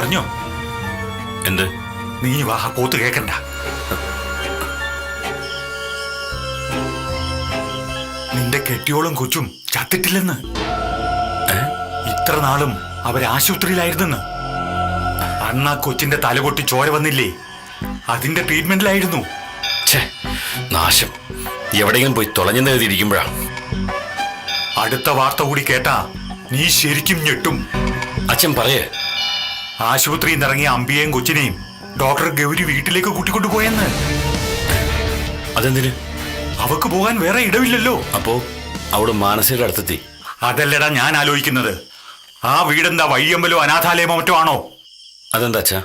അറിഞ്ഞോ? എന്ത്? നീ വാ, പോത്ത് കേക്കണ്ട. നിന്റെ കെട്ടിയോളും കൊച്ചും ചത്തിട്ടില്ലെന്ന്. ഇത്ര നാളും അവരാശുപത്രിയിലായിരുന്നെന്ന്. അന്ന് ആ കൊച്ചിന്റെ തലപൊട്ടി ചോര വന്നില്ലേ, അതിന്റെ ട്രീറ്റ്മെന്റിലായിരുന്നു. നാശം, എവിടെയെങ്കിലും പോയി തുളഞ്ഞെന്ന് എഴുതിയിരിക്കുമ്പോഴാ. അടുത്ത വാർത്ത കൂടി കേട്ടാ നീ ശരിക്കും ഞെട്ടും. അച്ഛൻ പറയേ. ആശുപത്രിയിൽ നിന്ന് ഇറങ്ങിയ അമ്പിയെയും കൊച്ചിനെയും ഡോക്ടർ ഗൗരി വീട്ടിലേക്ക് കൂട്ടിക്കൊണ്ടുപോയെന്ന്. അതെന്തിന്? അവക്ക് പോകാൻ വേറെ ഇടവില്ലല്ലോ. അപ്പോ അവിടെ മാനസിക അടുത്തെത്തി. അതല്ലടാ ഞാൻ ആലോചിക്കുന്നത്. ആ വീടെന്താ വഴിയമ്പലോ അനാഥാലയമോ മറ്റോ ആണോ? അതെന്താ അച്ഛാ?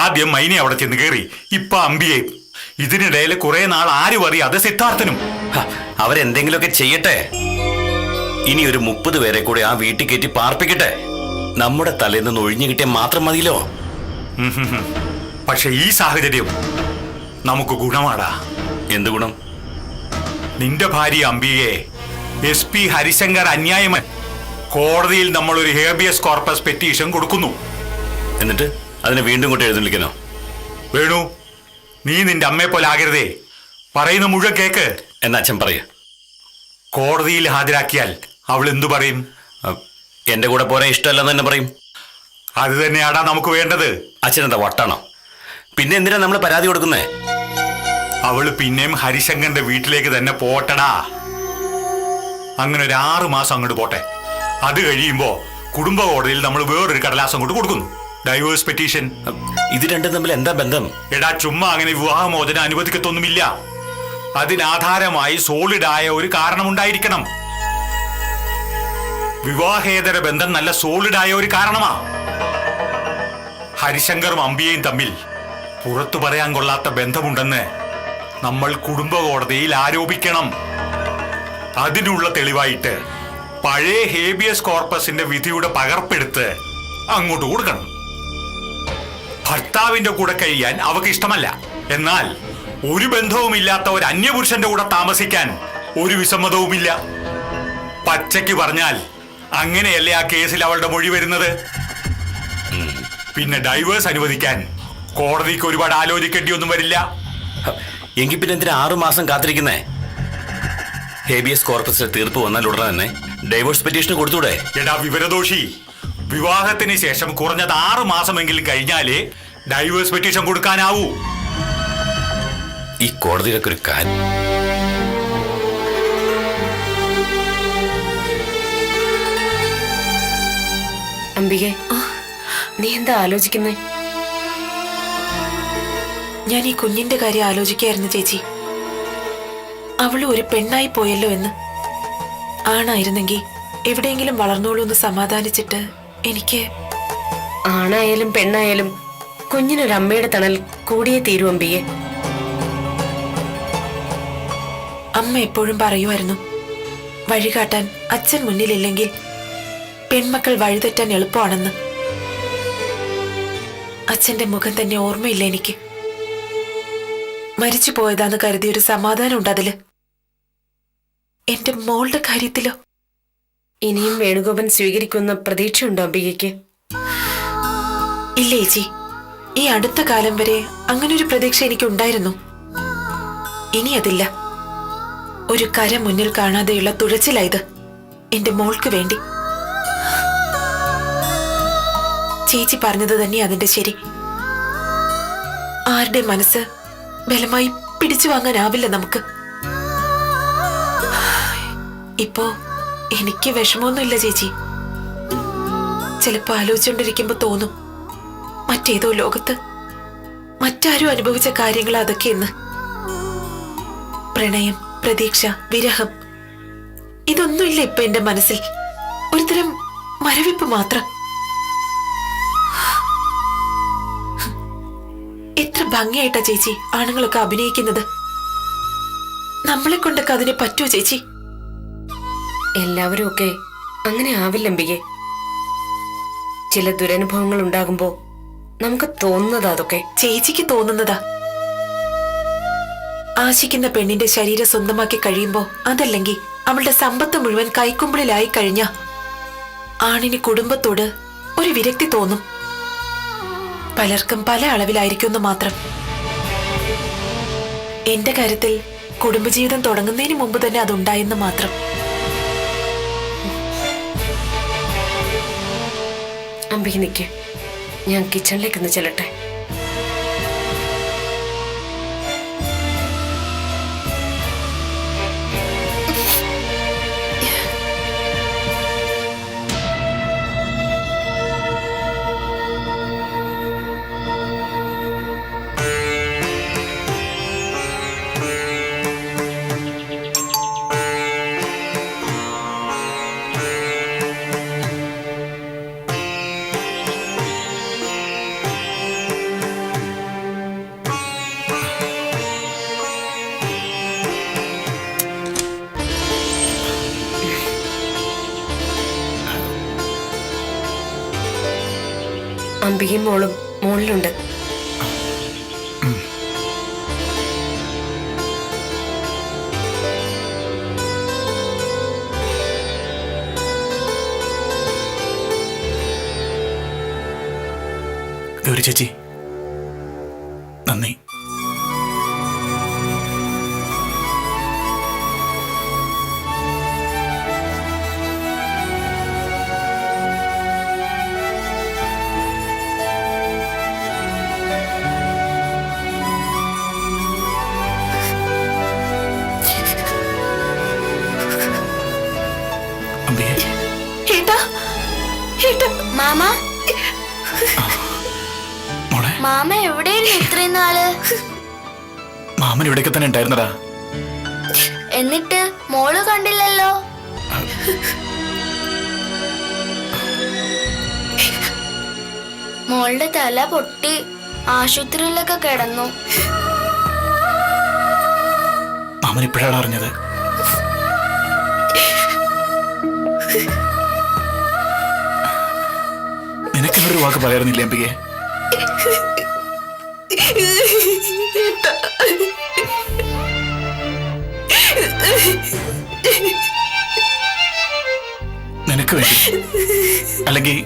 ആദ്യം മൈനെ അവിടെ ചെന്ന് കയറി, ഇപ്പൊ അമ്പിയെ. ഇതിനിടയിൽ കുറെ നാൾ ആരും അറിയാതെ സിദ്ധാർത്ഥനും. അവരെന്തെങ്കിലുമൊക്കെ ചെയ്യട്ടെ. ഇനി ഒരു 30 പേരെ കൂടെ ആ വീട്ടിൽ കയറ്റി പാർപ്പിക്കട്ടെ. നമ്മുടെ തലയിൽ നിന്ന് ഒഴിഞ്ഞു കിട്ടിയാൽ മാത്രം മതിയല്ലോ. പക്ഷെ ഈ സാഹചര്യം നമുക്ക് ഗുണമാടാ. എന്ത് ഗുണം? നിന്റെ ഭാര്യ അംബികയെ SP ഹരിശങ്കർ അന്യായമൻ കോടതിയിൽ നമ്മൾ ഒരു ഹേബിയസ് കോർപ്പസ് പെറ്റീഷൻ കൊടുക്കുന്നു. എന്നിട്ട് അതിനെ വീണ്ടും കൊണ്ട് എഴുന്നള്ളിക്കണോ? വേണു, നീ നിന്റെ അമ്മയെ പോലെ ആകരുതേ. പറയുന്ന മുഴുവൻ കേക്ക്. എന്നാ അച്ഛൻ പറയ. കോടതിയിൽ ഹാജരാക്കിയാൽ അവൾ എന്തു പറയും? എന്റെ കൂടെ പോരാൻ ഇഷ്ടമല്ലെന്ന് തന്നെ പറയും. അത് തന്നെയാടാ നമുക്ക് വേണ്ടത്. അച്ഛനെന്താ വട്ടാണോ? പിന്നെ എന്തിനാ നമ്മൾ പരാതി കൊടുക്കുന്നേ? അവള് പിന്നെയും ഹരിശങ്കറിന്റെ വീട്ടിലേക്ക് തന്നെ പോട്ടടാ. അങ്ങനെ ഒരു 6 മാസം അങ്ങോട്ട് പോട്ടെ. അത് കഴിയുമ്പോ കുടുംബ കോടതിയിൽ നമ്മൾ വേറൊരു കടലാസം അങ്ങോട്ട് കൊടുക്കുന്നു, ഡൈവേഴ്സ് പെറ്റീഷൻ. ഇത് രണ്ടും തമ്മിൽ എന്താ ബന്ധം? എടാ ചുമ്മാ അങ്ങനെ വിവാഹമോചനം അനുവദിക്കത്തൊന്നുമില്ല. അതിനാധാരമായി സോളിഡായ ഒരു കാരണമുണ്ടായിരിക്കണം. വിവാഹേതര ബന്ധം നല്ല സോളിഡായ ഒരു കാരണമാ. ഹരിശങ്കറും അമ്പിയയും തമ്മിൽ പുറത്തു പറയാൻ കൊള്ളാത്ത ബന്ധമുണ്ടെന്ന് നമ്മൾ കുടുംബ കോടതിയിൽ ആരോപിക്കണം. അതിനുള്ള തെളിവായിട്ട് പഴയ ഹേബിയസ് കോർപ്പസിന്റെ വിധിയുടെ പകർപ്പെടുത്ത് അങ്ങോട്ട് കൊടുക്കണം. ഭർത്താവിന്റെ കൂടെ കഴിയാൻ അവക്ക് ഇഷ്ടമല്ല. എന്നാൽ ഒരു ബന്ധവുമില്ലാത്ത ഒരു അന്യപുരുഷന്റെ കൂടെ താമസിക്കാൻ ഒരു വിസമ്മതവുമില്ല. പച്ചയ്ക്ക് പറഞ്ഞാൽ അങ്ങനെയല്ലേ ആ കേസിൽ അവളുടെ മൊഴി വരുന്നത്. പിന്നെ ഡൈവേഴ്സ് അനുവദിക്കാൻ കോടതിക്ക് ഒരുപാട് ആലോചിക്കേണ്ടി ഒന്നും വരില്ല. എങ്കിൽ പിന്നെ എന്തിനാ 6 മാസം കാത്തിരിക്കുന്നേ? ഹേബിയസ് കോർപ്പസിലെ തീർപ്പ് വന്നാൽ ഉടനെ തന്നെ ഡൈവോഴ്സ് പെറ്റീഷൻ കൊടുത്തൂടെ? എടാ വിവരദോഷി, വിവാഹത്തിന് ശേഷം കുറഞ്ഞത് 6 മാസമെങ്കിലും കഴിഞ്ഞാലേ ഡൈവേഴ്സ് പെറ്റീഷൻ കൊടുക്കാനാവൂ. ഈ കോടതിയിലൊക്കെ ഒരു കാര്യം. അംബികെ, നീ എന്താ ആലോചിക്കുന്നേ? ഞാൻ ഈ കുഞ്ഞിന്റെ കാര്യം ആലോചിക്കായിരുന്നു ചേച്ചി. അവള് ഒരു പെണ്ണായി പോയല്ലോ എന്ന്. ആണായിരുന്നെങ്കിൽ എവിടെയെങ്കിലും വളർന്നോളൂ എന്ന് സമാധാനിച്ചിട്ട് എനിക്ക്. ആണായാലും പെണ്ണായാലും കുഞ്ഞിനൊരമ്മയുടെ തണൽ കൂടിയേ തീരൂ അംബികെ. അമ്മ എപ്പോഴും പറയുമായിരുന്നു, വഴികാട്ടാൻ അച്ഛൻ മുന്നിലില്ലെങ്കിൽ പെൺമക്കൾ വഴിതെറ്റാൻ എളുപ്പമാണെന്ന്. അച്ഛന്റെ മുഖം തന്നെ ഓർമ്മയില്ല എനിക്ക്. മരിച്ചു പോയതാന്ന് കരുതിയൊരു സമാധാനം ഉണ്ട് അതില്. എന്റെ മോളുടെ കാര്യത്തിലോ? ഇനിയും വേണുഗോപൻ സ്വീകരിക്കുന്ന പ്രതീക്ഷയുണ്ടോ അംബികയ്ക്ക്? ഇല്ല ചേച്ചി, ഈ അടുത്ത കാലം വരെ അങ്ങനൊരു പ്രതീക്ഷ എനിക്കുണ്ടായിരുന്നു. ഇനി അതില്ല. ഒരു കര മുന്നിൽ കാണാതെയുള്ള തുഴച്ചിലായത് എന്റെ മോൾക്ക് വേണ്ടി. ചേച്ചി പറഞ്ഞത് തന്നെ അതിന്റെ ശരി. ആരുടെ മനസ്സ് ബലമായി പിടിച്ചു വാങ്ങാനാവില്ല നമുക്ക്. ഇപ്പോ എനിക്ക് വിഷമമൊന്നുമില്ല ചേച്ചി. ചിലപ്പോ ആലോചിച്ചുകൊണ്ടിരിക്കുമ്പോ തോന്നും, മറ്റേതോ ലോകത്ത് മറ്റാരും അനുഭവിച്ച കാര്യങ്ങൾ അതൊക്കെയെന്ന്. പ്രണയം, പ്രതീക്ഷ, വിരഹം, ഇതൊന്നുമില്ല ഇപ്പൊ എന്റെ മനസ്സിൽ. ഒരുതരം മരവിപ്പ് മാത്രം. എത്ര ഭംഗിയായിട്ടാ ചേച്ചി ആണുങ്ങളൊക്കെ അഭിനയിക്കുന്നത്. നമ്മളെ കൊണ്ടൊക്കെ അതിനെ പറ്റുമോ ചേച്ചി? എല്ലാവരും ഒക്കെ അങ്ങനെ ആവില്ല അംബികെ. ചില ദുരനുഭവങ്ങൾ ഉണ്ടാകുമ്പോ നമുക്ക് തോന്നുന്നതാ അതൊക്കെ. ചേച്ചിക്ക് തോന്നുന്നതാ. ആശിക്കുന്ന പെണ്ണിന്റെ ശരീരം സ്വന്തമാക്കി കഴിയുമ്പോ, അതല്ലെങ്കിൽ അവളുടെ സമ്പത്ത് മുഴുവൻ കൈക്കുമ്പിളിലായി കഴിഞ്ഞ ആണിന് കുടുംബത്തോട് ഒരു വിരക്തി തോന്നും. പലർക്കും പല അളവിലായിരിക്കുമെന്ന് മാത്രം. എന്റെ കാര്യത്തിൽ കുടുംബജീവിതം തുടങ്ങുന്നതിന് മുമ്പ് തന്നെ അതുണ്ടായെന്ന് മാത്രം. അമ്പിക നിൽക്ക്, ഞാൻ കിച്ചണിലേക്കൊന്ന് ചെല്ലട്ടെ. അമ്പികയും മോളും മോളിലുണ്ട്. ഗൗരി ചേച്ചി, നന്ദി. അമ്പിയെ, ഏട്ടാ, ഏട്ടാ. മാമ മോളെ, മാമ എവിടെയായിരുന്നു ഇത്രയും നാള്? മാമൻ ഇവിടെയൊക്കെ തന്നെ ഉണ്ടായിരുന്നടാ. എന്നിട്ട് മോള് കണ്ടില്ലല്ലോ. മോളുടെ തല പൊട്ടി ആശുപത്രിയിലൊക്കെ കിടന്നു. മാമൻ ഇപ്പോഴാണ് അറിഞ്ഞത്. നിനക്കെന്നൊരു വാക്ക് പറയാറുന്നില്ലേ അമ്പികയെ? നിനക്ക് വേണ്ടി, അല്ലെങ്കിൽ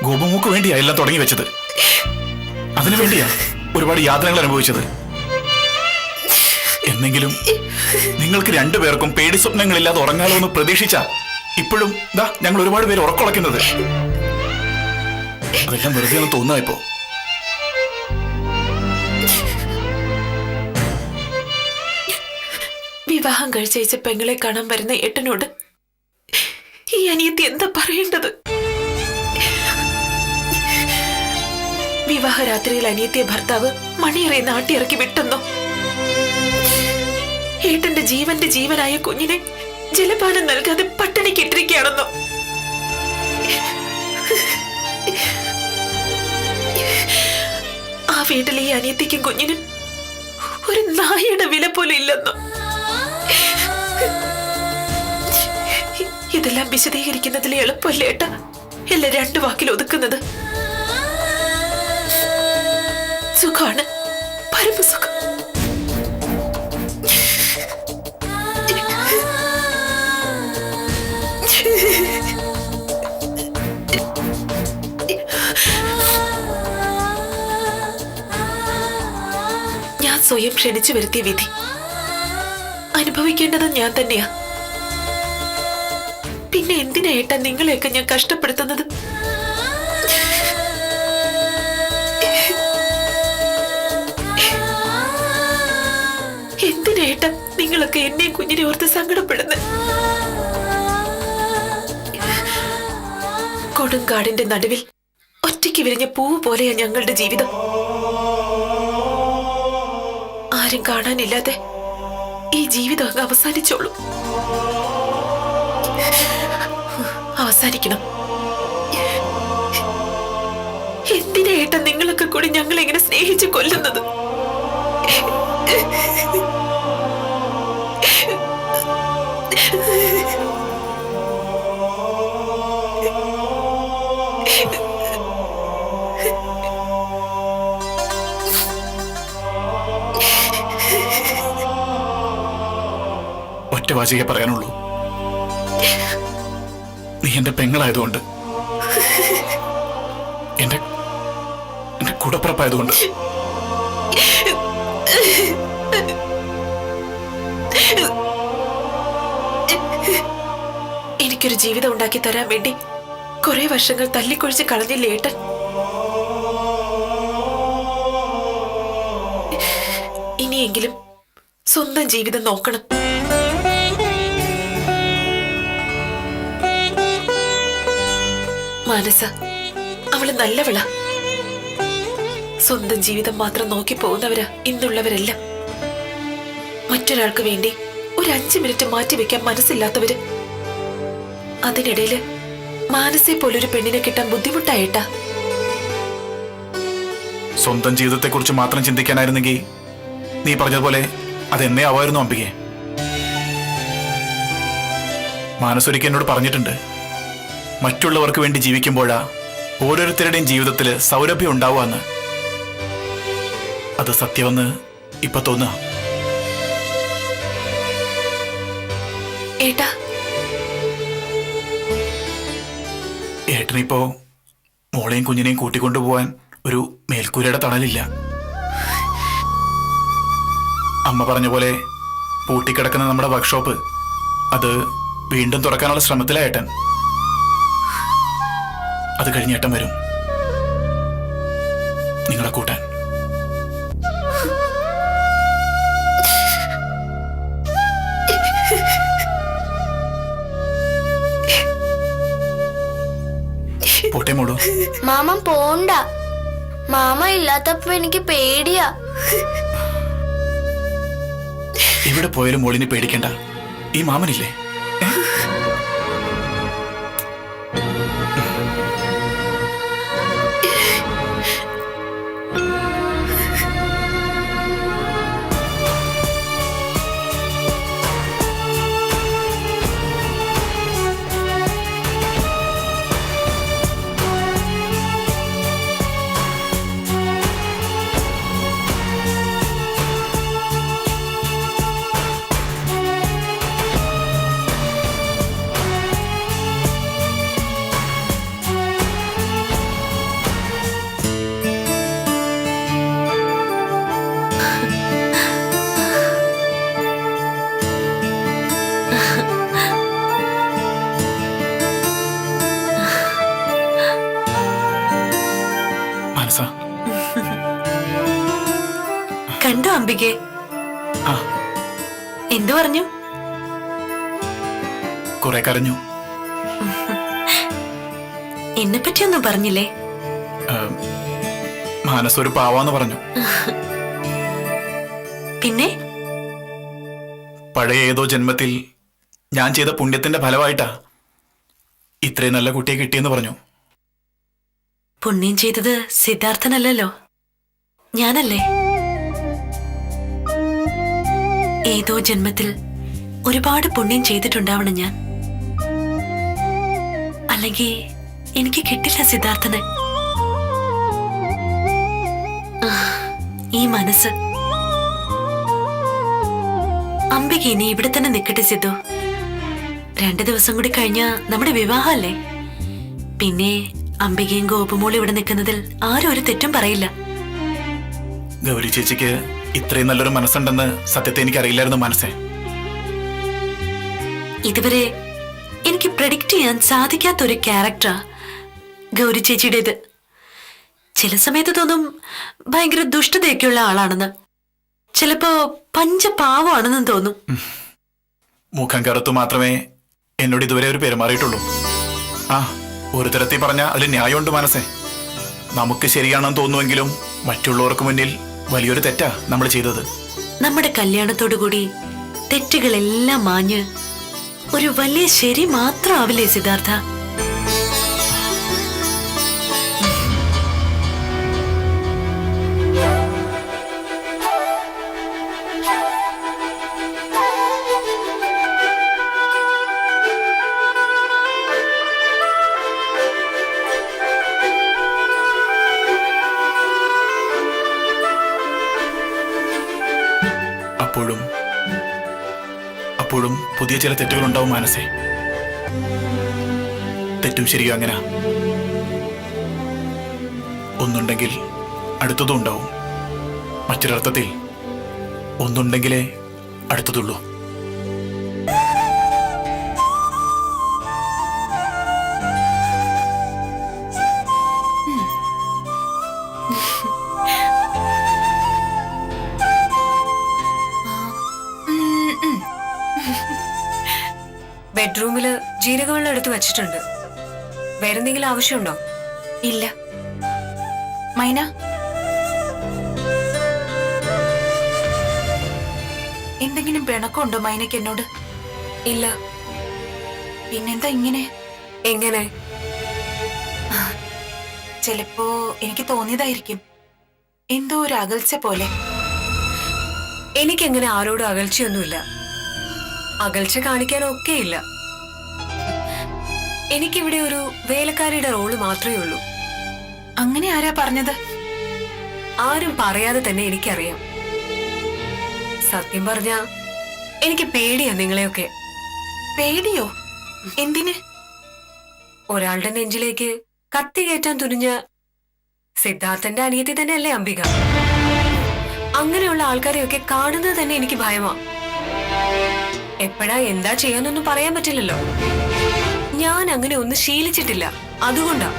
ഗോപമൂക്ക് വേണ്ടിയാ എല്ലാം തുടങ്ങി വെച്ചത്. അതിനു വേണ്ടിയാ ഒരുപാട് യാതനകൾ അനുഭവിച്ചത്. എന്നെങ്കിലും നിങ്ങൾക്ക് രണ്ടുപേർക്കും പേടി സ്വപ്നങ്ങളില്ലാതെ ഉറങ്ങാലോ എന്ന് പ്രതീക്ഷിച്ചാ ഇപ്പോഴും ദാ ഞങ്ങൾ ഒരുപാട് പേര് ഉറക്കുളയ്ക്കുന്നത്. അതെല്ലാം വെറുതെ ഒന്ന് തോന്നുക ഇപ്പോ. വിവാഹം കഴിച്ചയച്ച പെങ്ങളെ കാണാൻ വരുന്ന ഏട്ടനോട് ഈ അനിയത്തി എന്താ പറയേണ്ടത്? വിവാഹരാത്രിയിൽ അനിയത്തിയെ ഭർത്താവ് മണിയറെ നാട്ടിയിറക്കി വിട്ടെന്നോ? ഏട്ടന്റെ ജീവന്റെ ജീവനായ കുഞ്ഞിനെ ജലപാനം നൽകാതെ പട്ടിണിക്കിട്ടിരിക്കുകയാണെന്നോ? ആ വീട്ടിലെ ഈ അനിയത്തിക്കും കുഞ്ഞിനും ഒരു നായയുടെ വില പോലും ഇല്ലെന്നോ? ഇതെല്ലാം വിശദീകരിക്കുന്നതിൽ എളുപ്പമല്ലേ ഏട്ടാ എല്ലാം രണ്ടു വാക്കിൽ ഒതുക്കുന്നത്? സുഖാണ്, പരമസുഖം. ഞാൻ സ്വയം ക്ഷണിച്ചു വരുത്തിയ വിധി അനുഭവിക്കേണ്ടത് ഞാൻ തന്നെയാ. പിന്നെ എന്തിനാ ഏട്ടാ നിങ്ങളെയൊക്കെ ഞാൻ കഷ്ടപ്പെടുത്തുന്നത്? എന്തിനാ ഏട്ടാ നിങ്ങളൊക്കെ എന്നെയും കുഞ്ഞിനെ ഓർത്ത് സങ്കടപ്പെടുന്നത്? കൊടുങ്കാടിന്റെ നടുവിൽ ഒറ്റയ്ക്ക് വിരിഞ്ഞ പൂവ് പോലെയാ ഞങ്ങളുടെ ജീവിതം. ആരും കാണാനില്ലാതെ ഈ ജീവിതം അങ്ങ് അവസാനിച്ചോളൂ. അവസാനിക്കണം. എന്തിനാ ഏട്ടാ നിങ്ങളൊക്കെ കൂടി ഞങ്ങളെ ഇങ്ങനെ സ്നേഹിച്ച് കൊല്ലുന്നത്? ഒറ്റ വാചികെ പറയാനുള്ളൂ. നീ എന്റെ പെങ്ങളായതുകൊണ്ട് എന്റെ എന്റെ കൂടപ്പുറപ്പായതുകൊണ്ട്. എനിക്കൊരു ജീവിതം ഉണ്ടാക്കി തരാൻ വേണ്ടി കുറെ വർഷങ്ങൾ തല്ലിക്കൊഴിച്ച് കളഞ്ഞില്ലേ ഏട്ടൻ? ഇനിയെങ്കിലും സ്വന്തം ജീവിതം നോക്കണം. മാനസ അവള് നല്ലവളാ. സ്വന്തം ജീവിതം മാത്രം നോക്കി പോകുന്നവരാ ഇന്നുള്ളവരെല്ലാം. മറ്റൊരാൾക്ക് വേണ്ടി ഒരു 5 മിനിറ്റ് മാറ്റിവെക്കാൻ മനസ്സില്ലാത്തവര്. അതിനിടയില് മാനസയെ പോലൊരു പെണ്ണിനെ കിട്ടാൻ ബുദ്ധിമുട്ടായിട്ടാ. സ്വന്തം ജീവിതത്തെക്കുറിച്ച് മാത്രം ചിന്തിക്കാനായിരുന്നെങ്കിൽ നീ പറഞ്ഞതുപോലെ അതെന്നേ ആവായിരുന്നു അംബികെ. മാനസൊരിക്കൽ എന്നോട് പറഞ്ഞിട്ടുണ്ട്, മറ്റുള്ളവർക്ക് വേണ്ടി ജീവിക്കുമ്പോഴാ ഓരോരുത്തരുടെയും ജീവിതത്തിൽ സൗരഭ്യം ഉണ്ടാവുകയെന്ന്. അത് സത്യമെന്ന് ഇപ്പൊ തോന്നുക. ഏട്ടാ, ഏട്ടനിപ്പോ മോളെയും കുഞ്ഞിനെയും കൂട്ടിക്കൊണ്ടുപോവാൻ ഒരു മേൽക്കൂരയുടെ തണലില്ല. അമ്മ പറഞ്ഞ പോലെ പൂട്ടിക്കിടക്കുന്ന നമ്മുടെ വർക്ക്ഷോപ്പ് അത് വീണ്ടും തുറക്കാനുള്ള ശ്രമത്തിലാ ഏട്ടൻ. അത് കഴിഞ്ഞ് ഏട്ടൻ വരും നിങ്ങളെ കൂട്ടാൻ. പോട്ടെ മോളൂ. മാമൻ പോണ്ട. മാമ ഇല്ലാത്തപ്പോ എനിക്ക് പേടിയാ. ഇവിടെ പോയാലും മോളിനെ പേടിക്കണ്ട, ഈ മാമനില്ലേ. മനസ്സാ കണ്ടോ അംബികെ? ആ എന്തു പറഞ്ഞു? കുറെ കരഞ്ഞു. എന്നെ പറ്റിയൊന്നും പറഞ്ഞില്ലേ? മാനസൊരു പാവാന്ന് പറഞ്ഞു. പിന്നെ പഴയ ഏതോ ജന്മത്തിൽ ഞാൻ ചെയ്ത പുണ്യത്തിന്റെ ഫലമായിട്ടാ ഇത്രയും നല്ല കുട്ടിയെ കിട്ടിയെന്ന് പറഞ്ഞു. പുണ്യം ചെയ്തത് സിദ്ധാർത്ഥനല്ലല്ലോ, ഞാനല്ലേ. ഏതോ ജന്മത്തിൽ ഒരുപാട് പുണ്യം ചെയ്തിട്ടുണ്ടാവണം ഞാൻ. അല്ലെങ്കിൽ എനിക്ക് കിട്ടില്ല സിദ്ധാർത്ഥനെ. ഈ മനസ്സ്. അംബിക ഇനി ഇവിടെ തന്നെ നിക്കട്ടെ സിദ്ധു. 2 ദിവസം കൂടി കഴിഞ്ഞാ നമ്മുടെ വിവാഹമല്ലേ. പിന്നെ അംബികയും ഗോപുമോളും ഇവിടെ നിൽക്കുന്നതിൽ ആരും ഒരു തെറ്റും പറയില്ല. ഗൗരി ചേച്ചിക്ക് ഇത്രയും നല്ലൊരു മനസ്സുണ്ടെന്ന് സത്യത്തെ എനിക്കറിയില്ലായിരുന്നു മനസ്സേ. ഇതുവരെ എനിക്ക് പ്രെഡിക്റ്റ് ചെയ്യാൻ സാധിക്കാത്തൊരു ക്യാരക്ടറാ ഗൗരി ചേച്ചിയുടേത്. ചില സമയത്ത് തോന്നും ഭയങ്കര ദുഷ്ടതയൊക്കെയുള്ള ആളാണെന്ന്, ചിലപ്പോ പഞ്ചപാവമാണെന്നും തോന്നും. മുഖം കറുത്തു മാത്രമേ എന്നോട് ഇതുവരെ ഒരു പെരുമാറിയിട്ടുള്ളൂ. ആ ഒരു തരത്തിൽ പറഞ്ഞ അതിൽ ന്യായമുണ്ട് മനസ്സേ. നമുക്ക് ശരിയാണെന്ന് തോന്നുമെങ്കിലും മറ്റുള്ളവർക്ക് മുന്നിൽ വലിയൊരു തെറ്റാ നമ്മൾ ചെയ്തത്. നമ്മുടെ കല്യാണത്തോടുകൂടി തെറ്റുകളെല്ലാം മാഞ്ഞ് ഒരു വലിയ ശരി മാത്രമാവില്ലേ സിദ്ധാർത്ഥ? അപ്പോഴും പുതിയ ചില തെറ്റുകളുണ്ടാവും മനസ്സേ. തെറ്റും ശരിയും അങ്ങനെ. ഒന്നുണ്ടെങ്കിൽ അടുത്തതും ഉണ്ടാവും. മറ്റൊരർത്ഥത്തിൽ ഒന്നുണ്ടെങ്കിലേ അടുത്തതുള്ളൂ. ബെഡ്റൂമില് ജീരകവെള്ളം എടുത്ത് വെച്ചിട്ടുണ്ട്. വേറെന്തെങ്കിലും ആവശ്യമുണ്ടോ? ഇല്ല. മൈന, എന്തെങ്കിലും പിണക്കമുണ്ടോ മൈനയ്ക്ക് എന്നോട്? ഇല്ല. പിന്നെന്താ ഇങ്ങനെ? എങ്ങനെ? ചിലപ്പോ എനിക്ക് തോന്നിയതായിരിക്കും, എന്തോ ഒരു അകൽച്ച പോലെ. എനിക്കെങ്ങനെ ആരോടും അകൽച്ചയൊന്നുമില്ല. അകൽച്ച കാണിക്കാനൊക്കെ ഇല്ല. എനിക്കിവിടെ ഒരു വേലക്കാരിയുടെ റോള് മാത്രമേ ഉള്ളൂ. അങ്ങനെ ആരാ പറഞ്ഞത്? ആരും പറയാതെ തന്നെ എനിക്കറിയാം. സത്യം പറഞ്ഞ എനിക്ക് പേടിയാ നിങ്ങളെയൊക്കെ. പേടിയോ? എന്തിന്? ഒരാളുടെ നെഞ്ചിലേക്ക് കത്തി കയറ്റാൻ തുനിഞ്ഞ സിദ്ധാർത്ഥന്റെ അനിയത്തി തന്നെയല്ലേ അംബിക. അങ്ങനെയുള്ള ആൾക്കാരെയൊക്കെ കാണുന്നത് തന്നെ എനിക്ക് ഭയമാ. എപ്പോഴാ എന്താ ചെയ്യാന്നൊന്നും പറയാൻ പറ്റില്ലല്ലോ. ഞാൻ അങ്ങനെ ഒന്നും ശീലിച്ചിട്ടില്ല, അതുകൊണ്ടാ.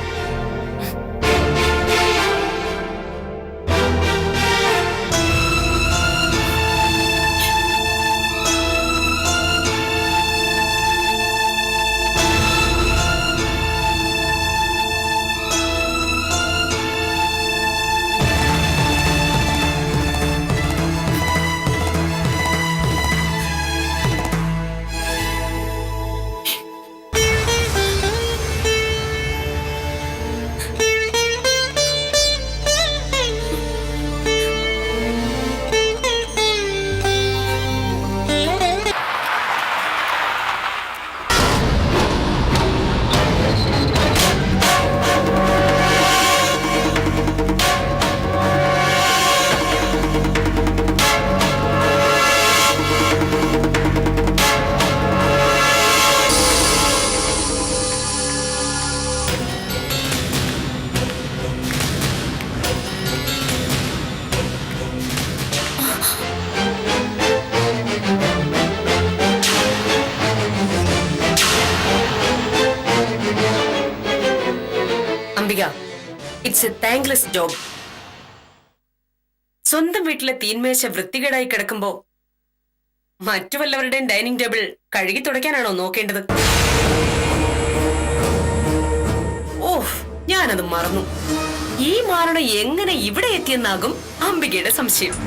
It's A thankless job. സ്വന്തം വീട്ടിലെ തീന്മേശ വൃത്തികേടായി കിടക്കുമ്പോ മറ്റു വല്ലവരുടെയും ഡൈനിങ് ടേബിൾ കഴുകി തുടയ്ക്കാനാണോ നോക്കേണ്ടത്? ഓഹ്, ഞാനത് മറന്നു. ഈ മാരണം എങ്ങനെ ഇവിടെ എത്തിയെന്നാകും അംബികയുടെ സംശയം.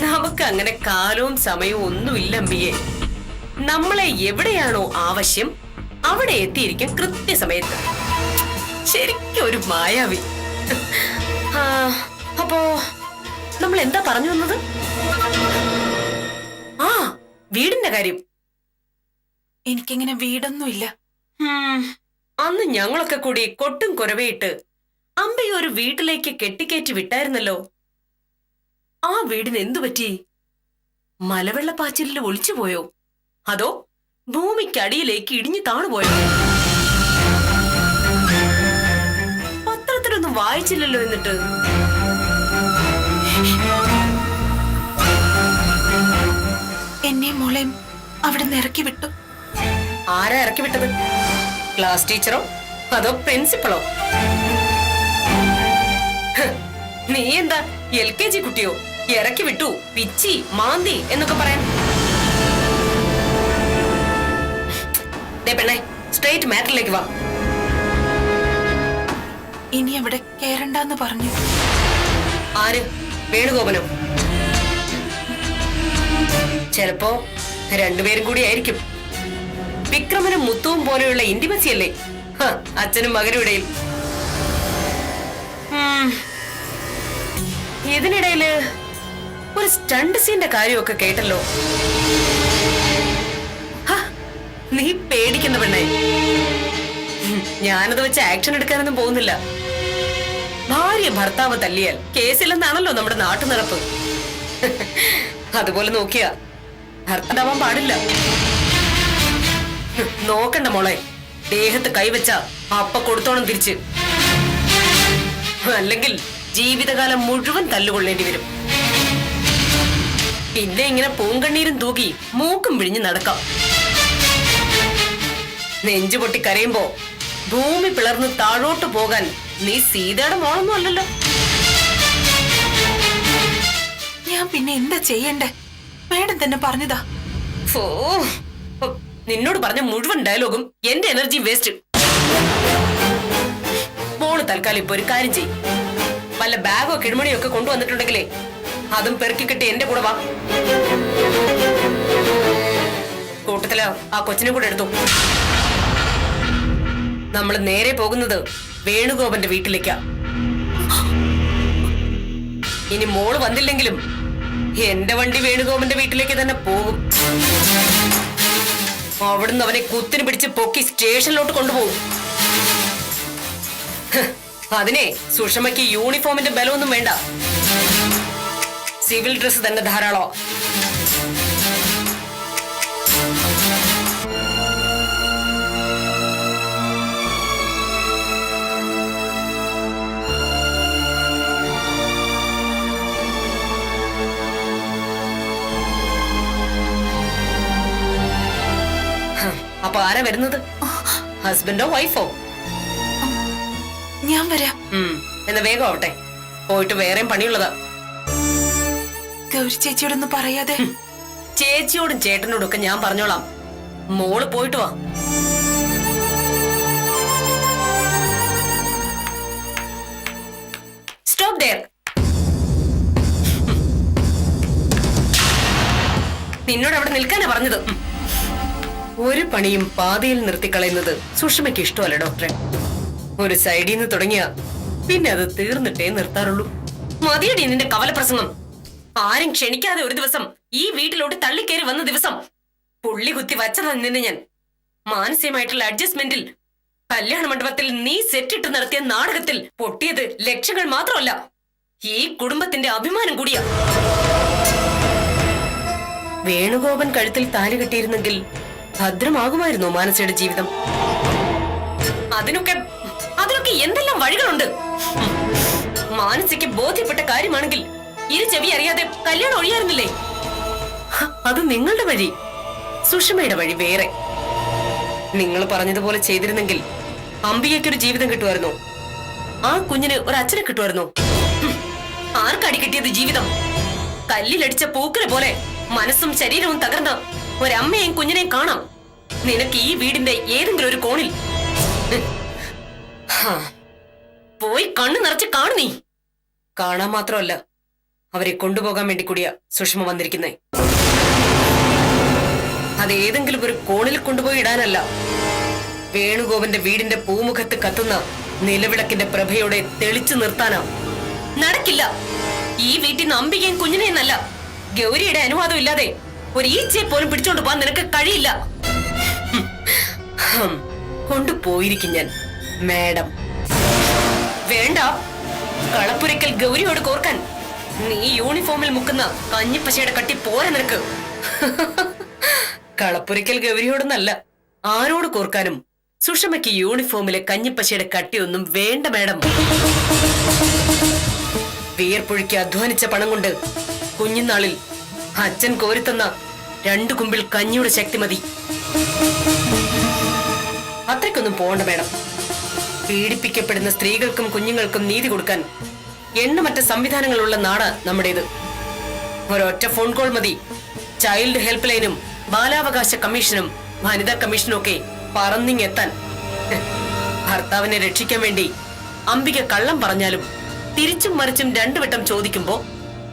നമുക്ക് അങ്ങനെ കാലവും സമയവും ഒന്നുമില്ല അംബികയെ. നമ്മളെ എവിടെയാണോ ആവശ്യം അവിടെ എത്തിയിരിക്കും കൃത്യസമയത്ത്. ശരിക്കും ഒരു മായാവി. അപ്പോ നമ്മൾ എന്താ പറഞ്ഞു വന്നത്? ആ, വീടിന്റെ കാര്യം. എനിക്കിങ്ങനെ വീടൊന്നുമില്ല. അന്ന് ഞങ്ങളൊക്കെ കൂടി കൊട്ടും കുരവയിട്ട് അമ്പയെ ഒരു വീട്ടിലേക്ക് കെട്ടിക്കയറ്റി വിട്ടായിരുന്നല്ലോ. ആ വീടിന് എന്തു പറ്റി? മലവെള്ളപ്പാച്ചിലിൽ ഒളിച്ചുപോയോ? അതോ ഭൂമിക്കടിയിലേക്ക് ഇടിഞ്ഞു താണുപോയോ? പത്രത്തിലൊന്നും വായിച്ചില്ലല്ലോ. എന്നിട്ട് എന്നെ മോളെയും അവിടെ നിന്ന് ഇറക്കി വിട്ടു. ആരാ ഇറക്കി വിട്ടത്? ക്ലാസ് ടീച്ചറോ അതോ പ്രിൻസിപ്പളോ? നീ എന്താ LKG കുട്ടിയോ? ഇറക്കി വിട്ടു, പിച്ചി, മാന്തി എന്നൊക്കെ പറയാൻ. പെണ്ണെ, സ്ട്രേറ്റ് മാറ്ററിലേക്ക് വാ. ഇനി അവിടെ കേറണ്ടെന്ന് പറഞ്ഞു. ആര്? വേണുഗോപനോ? ചിലപ്പോ രണ്ടുപേരും കൂടി ആയിരിക്കും. വിക്രമനും മുത്തുവും പോലെയുള്ള ഇന്റിമസി അല്ലേ അച്ഛനും മകനും ഇടയിൽ. ഇതിനിടയില് ഒരു സ്റ്റണ്ട് സീന്റെ കാര്യമൊക്കെ കേട്ടല്ലോ. നീ പേടിക്കുന്ന പെണ്ണേ. ഞാനത് വെച്ച് ആക്ഷൻ എടുക്കാനൊന്നും പോകുന്നില്ല. ഭാര്യ ഭർത്താവ് തല്ലിയാൽ കേസില്ലെന്നാണല്ലോ നമ്മുടെ നാട്ടു നടപ്പ്. അതുപോലെ നോക്കിയാ ഭർത്താവാൻ പാടില്ല. നോക്കണ്ട മോളെ, ദേഹത്ത് കൈവച്ച അപ്പ കൊടുത്തോണം തിരിച്ച്. അല്ലെങ്കിൽ ജീവിതകാലം മുഴുവൻ തല്ലുകൊള്ളേണ്ടി വരും. പിന്നെ ഇങ്ങനെ പൂങ്കണ്ണീരും തൂകി മൂക്കും പിഴിഞ്ഞ് നടക്കാം. നെഞ്ചു പൊട്ടി കരയുമ്പോ ഭൂമി പിളർന്ന് താഴോട്ട് പോകാൻ നീ സീതയുടെ മോളൊന്നും അല്ലല്ലോ. ഞാൻ പിന്നെ എന്താ ചെയ്യണ്ടേ? മേഡം തന്നെ പറഞ്ഞതാ. ഓ, നിന്നോട് പറഞ്ഞ മുഴുവൻ ഡയലോഗും എന്റെ എനർജി വേസ്റ്റ്. മോള് തൽക്കാലം ഇപ്പൊ ഒരു കാര്യം ചെയ്യും. വല്ല ബാഗോ കിടുമണിയോ ഒക്കെ കൊണ്ടുവന്നിട്ടുണ്ടെങ്കിലേ അതും പെറുക്കി കിട്ടി എന്റെ കൂടെ വാ. കൂട്ടത്തില് ആ കൊച്ചിനെ കൂടെ എടുത്തു. നമ്മൾ നേരെ പോകുന്നത് വേണുഗോപന്റെ വീട്ടിലേക്കാ. ഇനി മോള് വന്നില്ലെങ്കിലും എന്റെ വണ്ടി വേണുഗോപന്റെ വീട്ടിലേക്ക് തന്നെ പോകും. അവിടുന്ന് അവനെ കുത്തിന് പിടിച്ച് പൊക്കി സ്റ്റേഷനിലോട്ട് കൊണ്ടുപോകും. അതിനെ സുഷമയ്ക്ക് യൂണിഫോമിന്റെ ബലമൊന്നും വേണ്ട. സിവിൽ ഡ്രസ് തന്നെ ധാരാളം. അപ്പൊ ആരാ വരുന്നത്? ഹസ്ബൻഡോ വൈഫോ? ഞാൻ വരാം. എന്നാ വേഗം ആവട്ടെ, പോയിട്ട് വേറെയും പണിയുള്ളതാ. ഗൗരി ചേച്ചിയോടൊന്നും പറയാതെ. ചേച്ചിയോടും ചേട്ടനോടും ഒക്കെ ഞാൻ പറഞ്ഞോളാം. മോള് പോയിട്ട് വാ. Stop there. നിന്നോട് അവിടെ നിൽക്കാനാ പറഞ്ഞത്. ഒരു പണിയും പാതിയിൽ നിർത്തിക്കളയുന്നത് സുഷമയ്ക്ക് ഇഷ്ടമല്ല ഡോക്ടറെ. ഒരു സൈഡിൽ നിന്ന് തുടങ്ങിയ പിന്നെ അത് തീർന്നിട്ടേ നിർത്താറുള്ളൂ. മതിയടി നിന്റെ കവലപ്രസംഗം. ആരും ക്ഷണിക്കാതെ ഒരു ദിവസം ഈ വീട്ടിലോട്ട് തള്ളിക്കേറി വന്ന ദിവസം പുള്ളി കുത്തി വച്ചതാ നിന്ന് ഞാൻ. മാനസികമായിട്ടുള്ള അഡ്ജസ്റ്റ്മെന്റിൽ കല്യാണ മണ്ഡപത്തിൽ നീ സെറ്റിട്ട് നടത്തിയ നാടകത്തിൽ പൊട്ടിയത് ലക്ഷങ്ങൾ മാത്രമല്ല, ഈ കുടുംബത്തിന്റെ അഭിമാനം കൂടിയാ. വേണുഗോപൻ കഴുത്തിൽ താലി കെട്ടിയിരുന്നെങ്കിൽ ഭദ്രമാകുമായിരുന്നു മാനസയുടെ ജീവിതം. അതിനൊക്കെ എന്തെല്ലാം വഴികളുണ്ട്. മാനസിക്ക് ബോധ്യപ്പെട്ട കാര്യമാണെങ്കിൽ ഇരു ചെവി അറിയാതെ കല്യാണം ഒഴിയായിരുന്നില്ലേ? അത് നിങ്ങളുടെ വഴി, സുഷമയുടെ വഴി വേറെ. നിങ്ങൾ പറഞ്ഞതുപോലെ ചെയ്തിരുന്നെങ്കിൽ അംബികയ്ക്കൊരു ജീവിതം കിട്ടുമായിരുന്നു. ആ കുഞ്ഞിന് ഒരു അച്ഛനെ കിട്ടുമായിരുന്നു. ആർക്കടി കിട്ടിയത് ജീവിതം? കല്ലിലടിച്ച പൂക്കല പോലെ മനസ്സും ശരീരവും തകർന്ന ഒരമ്മയെയും കുഞ്ഞിനെയും കാണാം നിനക്ക് ഈ വീടിന്റെ ഏതെങ്കിലും ഒരു കോണിൽ. പോയി കണ്ണു നിറച്ച് കാണു. നീ കാണാൻ മാത്രമല്ല, അവരെ കൊണ്ടുപോകാൻ വേണ്ടി കൂടിയാ സുഷമ വന്നിരിക്കുന്നേ. അത് ഏതെങ്കിലും ഒരു കോണിൽ കൊണ്ടുപോയി ഇടാനല്ല, വേണുഗോപന്റെ വീടിന്റെ പൂമുഖത്ത് കത്തുന്ന നിലവിളക്കിന്റെ പ്രഭയോടെ തെളിച്ചു നിർത്താനാ. നടക്കില്ല. ഈ വീട്ടിൽ നിന്ന് അംബികയും കുഞ്ഞിനെയെന്നല്ല, ഗൗരിയുടെ അനുവാദം ഇല്ലാതെ ഒരു ഈച്ചയെ പോലും പിടിച്ചോണ്ട് പോകാൻ നിനക്ക് കഴിയില്ല. കൊണ്ടുപോയിരിക്കും ഞാൻ മാഡം. വേണ്ട, കളപ്പുരയ്ക്കൽ ഗൗരിയോട് കോർക്കാൻ നീ യൂണിഫോമിൽ മുക്കുന്ന കഞ്ഞിപ്പശയുടെ കട്ടി പോരെ നിനക്ക്. കളപ്പുരയ്ക്കൽ ഗൗരിയോടൊന്നല്ല, ആരോട് കോർക്കാനും സുഷമയ്ക്ക് യൂണിഫോമിലെ കഞ്ഞിപ്പശയുടെ കട്ടിയൊന്നും വേണ്ട മാഡം. വിയർപ്പൊഴുക്കി അധ്വാനിച്ച പണം കൊണ്ട് കുഞ്ഞുനാളിൽ അച്ഛൻ കോരിത്തന്ന 2 കുമ്പിൾ കഞ്ഞിയുടെ ശക്തി മതി. അത്രയ്ക്കൊന്നും പോകണ്ട മാഡം. പീഡിപ്പിക്കപ്പെടുന്ന സ്ത്രീകൾക്കും കുഞ്ഞുങ്ങൾക്കും നീതി കൊടുക്കാൻ എണ്ണമറ്റ സംവിധാനങ്ങളുള്ള നാട് നമ്മുടേത്. ഒരൊറ്റ ഫോൺ കോൾ മതി ചൈൽഡ് ഹെൽപ്പ് ലൈനും ബാലാവകാശ കമ്മീഷനും വനിതാ കമ്മീഷനും ഒക്കെ പറന്നിങ്ങെത്താൻ. ഭർത്താവിനെ രക്ഷിക്കാൻ വേണ്ടി അംബിക കള്ളം പറഞ്ഞാലും തിരിച്ചും മറിച്ചും 2 വട്ടം ചോദിക്കുമ്പോ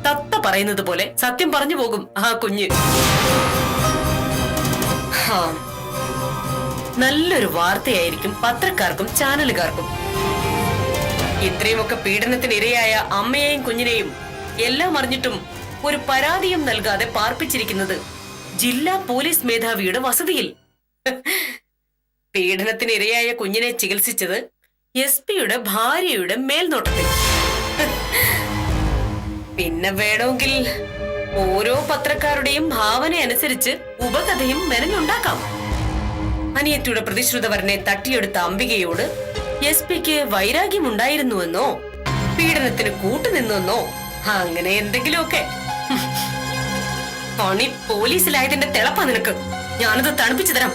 തത്ത പറയുന്നത് പോലെ സത്യം പറഞ്ഞു പോകും ആ കുഞ്ഞ്. നല്ലൊരു വാർത്തയായിരിക്കും പത്രക്കാർക്കും ചാനലുകാർക്കും. ഇത്രയുമൊക്കെ പീഡനത്തിന് ഇരയായ അമ്മയെയും കുഞ്ഞിനെയും എല്ലാം അറിഞ്ഞിട്ടും ഒരു പരാതിയും നൽകാതെ പാർപ്പിച്ചിരിക്കുന്നത് ജില്ലാ പോലീസ് മേധാവിയുടെ വസതിയിൽ. പീഡനത്തിന് ഇരയായ കുഞ്ഞിനെ ചികിത്സിച്ചത് SP-യുടെ ഭാര്യയുടെ മേൽനോട്ടത്തിൽ. പിന്നെ വേണമെങ്കിൽ ഓരോ പത്രക്കാരുടെയും ഭാവന അനുസരിച്ച് ഉപകഥയും മെനഞ്ഞുണ്ടാക്കാം. അനിയത്തിയുടെ പ്രതിശ്രുതവരനെ തട്ടിയെടുത്ത അംബികയോട് SP-ക്ക് വൈരാഗ്യമുണ്ടായിരുന്നുവെന്നോ പീഡനത്തിന് കൂട്ടുനിന്നോ അങ്ങനെ എന്തെങ്കിലുമൊക്കെ. പണി പോലീസിലായതിന്റെ തിളപ്പാ നിനക്ക്. ഞാനത് തണുപ്പിച്ചു തരാം.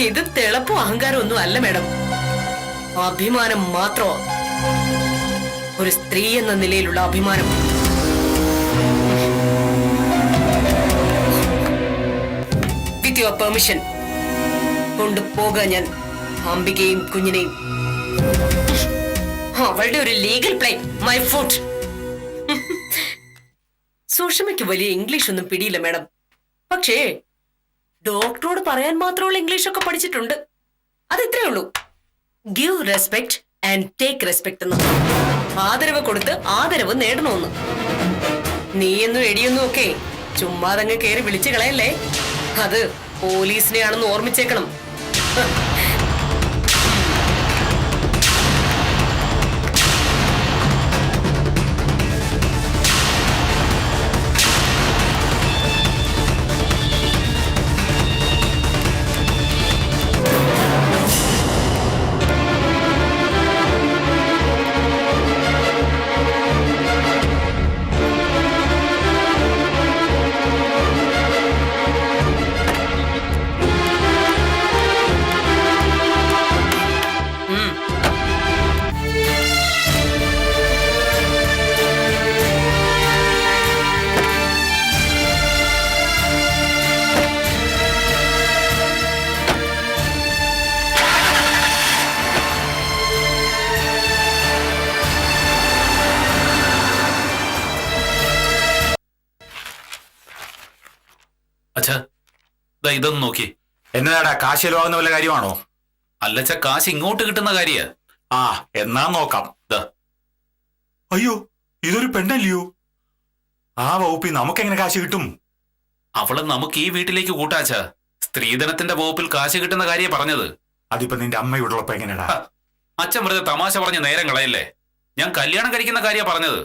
ഇത് തിളപ്പോ അഹങ്കാരം ഒന്നും അല്ല മാഡം, അഭിമാനം മാത്രോ. ഒരു സ്ത്രീ എന്ന നിലയിലുള്ള അഭിമാനം. വിത്ത് യുവർ പെർമിഷൻ കൊണ്ടുപോകാൻ ഞാൻ അംബികയും കുഞ്ഞിനെയും. അവളുടെ ഒരു ലീഗൽ പ്ലേ മൈ ഫുഡ്. സുഷമയ്ക്ക് വലിയ ഇംഗ്ലീഷ് ഒന്നും പിടിയില്ല മാഡം, പക്ഷേ ഡോക്ടറോട് പറയാൻ മാത്രമുള്ള ഇംഗ്ലീഷ് ഒക്കെ പഠിച്ചിട്ടുണ്ട്. അത് ഇത്രേ ഉള്ളൂ. Give respect and take respect എന്ന്. ആദരവ് കൊടുത്ത് ആദരവ് നേടണമെന്ന്. നീയെന്നും എടിയൊന്നും ഒക്കെ ചുമ്മാതങ്ങ് കയറി വിളിച്ചു കളയല്ലേ. അത് പോലീസിനെയാണെന്ന് ഓർമ്മിച്ചേക്കണം. അച്ഛാ ദാ ഇതൊന്ന് നോക്കി. എന്നതാടാ, കാശ് ചെലവാകുന്ന വല്ല കാര്യമാണോ? അല്ലച്ച, കാശ് ഇങ്ങോട്ട് കിട്ടുന്ന കാര്യ. ആ, എന്നാ നോക്കാം. ദാ അയ്യോ, ഇതൊരു പെണ്ണല്ലയോ? ആ വകുപ്പിൽ നമുക്കെങ്ങനെ കാശ് കിട്ടും? അവള് നമുക്ക് ഈ വീട്ടിലേക്ക് കൂട്ടാച്ച. സ്ത്രീധനത്തിന്റെ വകുപ്പിൽ കാശ് കിട്ടുന്ന കാര്യം പറഞ്ഞത്. അതിപ്പോ നിന്റെ അമ്മയോടുള്ളപ്പോ എങ്ങനെയാടാ? അച്ഛൻ വെറുതെ തമാശ പറഞ്ഞ് നേരം കളയല്ലേ. ഞാൻ കല്യാണം കഴിക്കുന്ന കാര്യ പറഞ്ഞത്.